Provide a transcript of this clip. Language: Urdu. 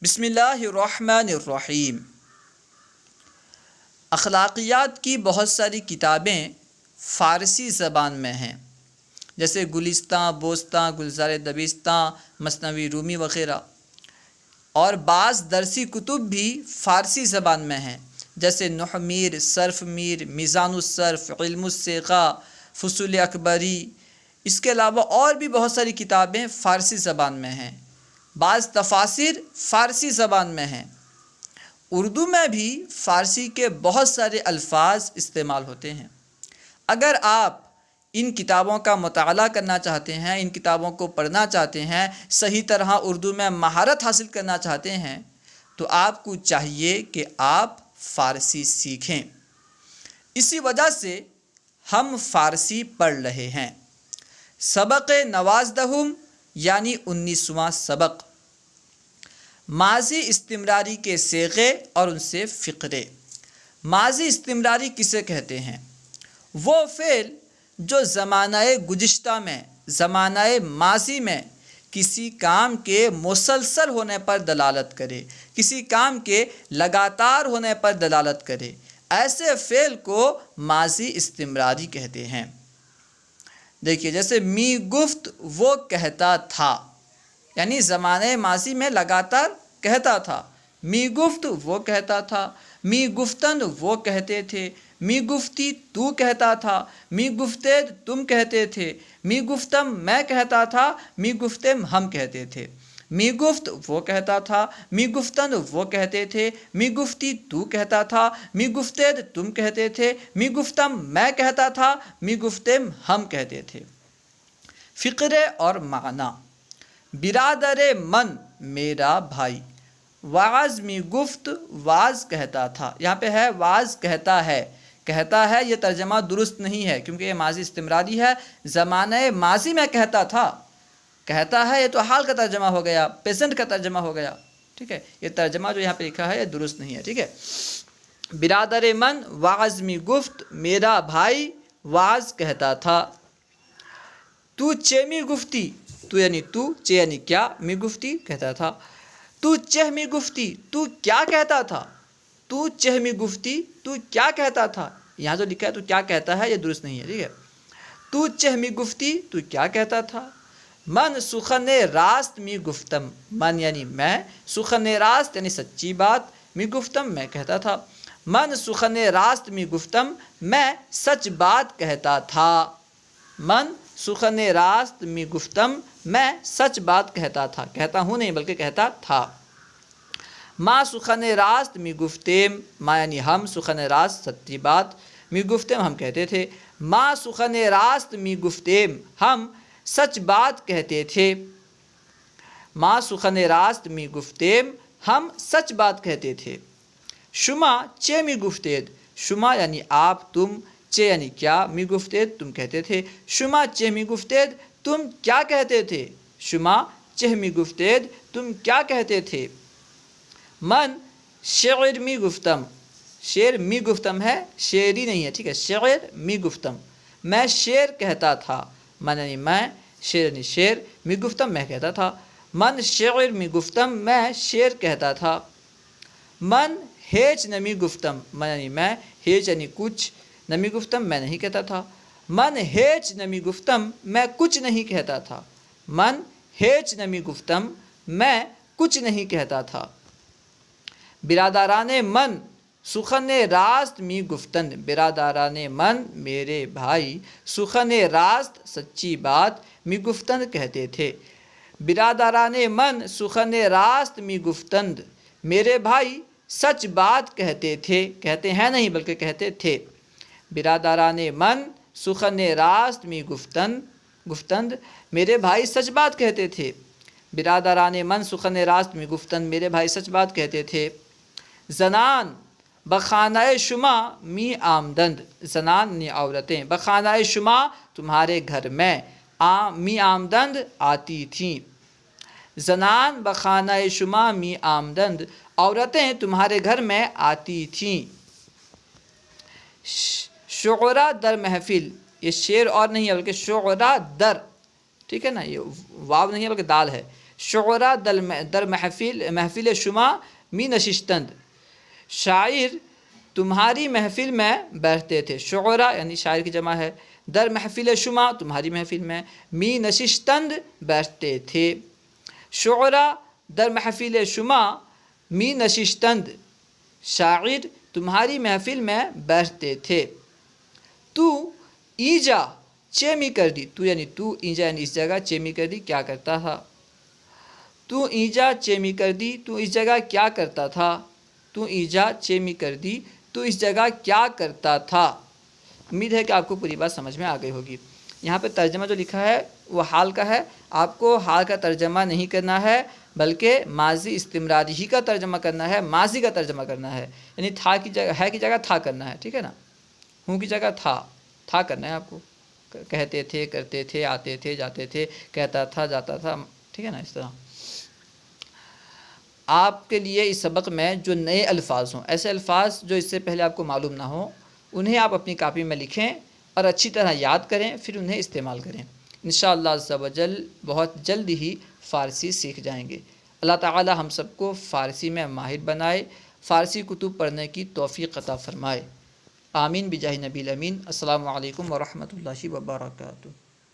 بسم اللہ الرحمن الرحیم۔ اخلاقیات کی بہت ساری کتابیں فارسی زبان میں ہیں، جیسے گلستاں، بوستاں، گلزار دبستاں، مثنوی رومی وغیرہ، اور بعض درسی کتب بھی فارسی زبان میں ہیں، جیسے نحو میر، صرف میر، میزان الصرف، علم الصیغہ، فصول اکبری۔ اس کے علاوہ اور بھی بہت ساری کتابیں فارسی زبان میں ہیں۔ بعض تفاسیر فارسی زبان میں ہیں۔ اردو میں بھی فارسی کے بہت سارے الفاظ استعمال ہوتے ہیں۔ اگر آپ ان کتابوں کا مطالعہ کرنا چاہتے ہیں، ان کتابوں کو پڑھنا چاہتے ہیں، صحیح طرح اردو میں مہارت حاصل کرنا چاہتے ہیں، تو آپ کو چاہیے کہ آپ فارسی سیکھیں۔ اسی وجہ سے ہم فارسی پڑھ رہے ہیں۔ سبق نوازدہم یعنی 19واں سبق، ماضی استمراری کے صیغے اور ان سے فقرے۔ ماضی استمراری کسے کہتے ہیں؟ وہ فعل جو زمانہ گزشتہ میں، زمانہ ماضی میں کسی کام کے مسلسل ہونے پر دلالت کرے، کسی کام کے لگاتار ہونے پر دلالت کرے، ایسے فعل کو ماضی استمراری کہتے ہیں۔ دیکھیے، جیسے می گفت وہ کہتا تھا، یعنی زمانہ ماضی میں لگاتار کہتا تھا۔ می گفت وہ کہتا تھا، می گفتند وہ کہتے تھے، می گفتی تو کہتا تھا، می گفتید تم کہتے تھے، می گفتم میں کہتا تھا، می گفتم ہم کہتے تھے۔ می گفت وہ کہتا تھا، می گفتند وہ کہتے تھے، می گفتی تو کہتا تھا، می گفتید تم کہتے تھے، می گفتم میں کہتا تھا، می گفتم ہم کہتے تھے۔ فقرے اور معنی۔ برادر من میرا بھائی، واعظ می گفت واعظ کہتا تھا۔ یہاں پہ ہے واعظ کہتا ہے، کہتا ہے یہ ترجمہ درست نہیں ہے، کیونکہ یہ ماضی استمراری ہے۔ زمانہ ماضی میں کہتا تھا، کہتا ہے یہ تو حال کا ترجمہ ہو گیا، پیزنٹ کا ترجمہ ہو گیا، ٹھیک ہے۔ یہ ترجمہ جو یہاں پہ لکھا ہے یہ درست نہیں ہے، ٹھیک ہے۔ برادر من واعظ می گفت، میرا بھائی واعظ کہتا تھا۔ تو چے می گفتی، تو یعنی تو، چے یعنی کیا، می گفتی کہتا تھا۔ تو چہ می گفتی، تو کیا کہتا تھا، تو چہ می گفتی تو کیا کہتا تھا۔ یہاں جو لکھا ہے تو کیا کہتا ہے یہ درست نہیں ہے، ٹھیک ہے۔ تو چہ می گفتی تو کیا کہتا تھا۔ من سخن راست می گفتم، من یعنی میں، سخن راست یعنی سچی بات، می گفتم میں کہتا تھا۔ من سخن راست می گفتم، میں سچ بات کہتا تھا۔ من سخن راست می گفتم، میں سچ بات کہتا تھا، کہتا ہوں نہیں بلکہ کہتا تھا۔ ما سخن راست می گفتیم، ما یعنی ہم، سخن راست سچی بات، می گفتیم ہم کہتے تھے۔ ما سخن راست می گفتیم، ہم سچ بات کہتے تھے۔ ما سخن راست می گفتیم، ہم سچ بات کہتے تھے۔ شما چے می گفتید، شما یعنی آپ، تم، چے یعنی کیا، می گفتید تم کہتے تھے۔ شما چہ می گفتید، تم کیا کہتے تھے۔ شما چہ می گفتید، تم کیا کہتے تھے۔ من شعر می گفتم، شعر می گفتم ہے، شعری نہیں ہے، ٹھیک ہے۔ شعر می گفتم، میں شعر کہتا تھا، من یعنی میں، شعر یعنی شعر، می گفتم میں کہتا تھا۔ من شعر می گفتم، میں شعر کہتا تھا۔ من ہیچ نمی گفتم، من یعنی میں، ہیچ یعنی کچھ، نمی گفتم میں نہیں کہتا تھا۔ من ہیچ نمی گفتم، میں کچھ نہیں کہتا تھا۔ من ہیچ نمی گفتم، میں کچھ نہیں کہتا تھا۔ برادران من سخن راست می گفتند، برادران من میرے بھائی سخن راست سچی بات می گفتند کہتے تھے۔ برادران من سخن راست می گفتند، میرے بھائی سچ بات کہتے تھے، کہتے ہیں نہیں بلکہ کہتے تھے۔ برادران من سخن راست می گفتند، میرے بھائی سچ بات کہتے تھے۔ برادران من سخن راست می گفتند، میرے بھائی سچ بات کہتے تھے۔ زنان بخانہ شما می آمدند، زنان یعنی عورتیں، بخانہ شما تمہارے گھر میں، می آمدند آتی تھیں۔ زنان بخانہ شما می آمدند، عورتیں تمہارے گھر میں آتی تھیں۔ شعرا در محفل، یہ شعر اور نہیں ہے بلکہ شعرا در، ٹھیک ہے نا، یہ واو نہیں ہے بلکہ دال ہے۔ شعرا در محفل شما می نشستند، شاعر تمہاری محفل میں بیٹھتے تھے. شعرا یعنی شاعر کی جمع ہے. در محفل شما تمہاری محفل میں، می نشستند بیٹھتے تھے. شعرا در محفل شما می نشستند، شاعر تمہاری محفل میں بیٹھتے تھے. تو ایجا چیمی کر دی، تو یعنی تو، ایجا یعنی اس جگہ، چیمی کر دی کیا کرتا تھا. تو ایجا چیمی کر دی، تو اس جگہ کیا کرتا تھا. تو ایجا چیمی کر دی، تو اس جگہ کیا کرتا تھا. امید ہے کہ آپ کو پوری بات سمجھ میں آ گئی ہوگی. یہاں پہ ترجمہ جو لکھا ہے وہ حال کا ہے. آپ کو حال کا ترجمہ نہیں کرنا ہے بلکہ ماضی استمراری ہی کا ترجمہ کرنا ہے، ماضی کا ترجمہ کرنا ہے. یعنی تھا کی جگہ، ہے کی جگہ تھا کرنا ہے، ٹھیک ہے نا. ہوں کی جگہ تھا کرنا ہے آپ کو. کہتے تھے، کرتے تھے، آتے تھے، جاتے تھے، کہتا تھا، جاتا تھا، ٹھیک ہے نا. اس طرح آپ کے لیے اس سبق میں جو نئے الفاظ ہوں، ایسے الفاظ جو اس سے پہلے آپ کو معلوم نہ ہوں، انہیں آپ اپنی کاپی میں لکھیں اور اچھی طرح یاد کریں، پھر انہیں استعمال کریں. انشاءاللہ عز و جل بہت جلد ہی فارسی سیکھ جائیں گے. اللہ تعالی ہم سب کو فارسی میں ماہر بنائے، فارسی کتب پڑھنے کی توفیق عطا فرمائے. آمین بجاہ نبی الامین. السلام علیکم ورحمۃ اللہ وبرکاتہ.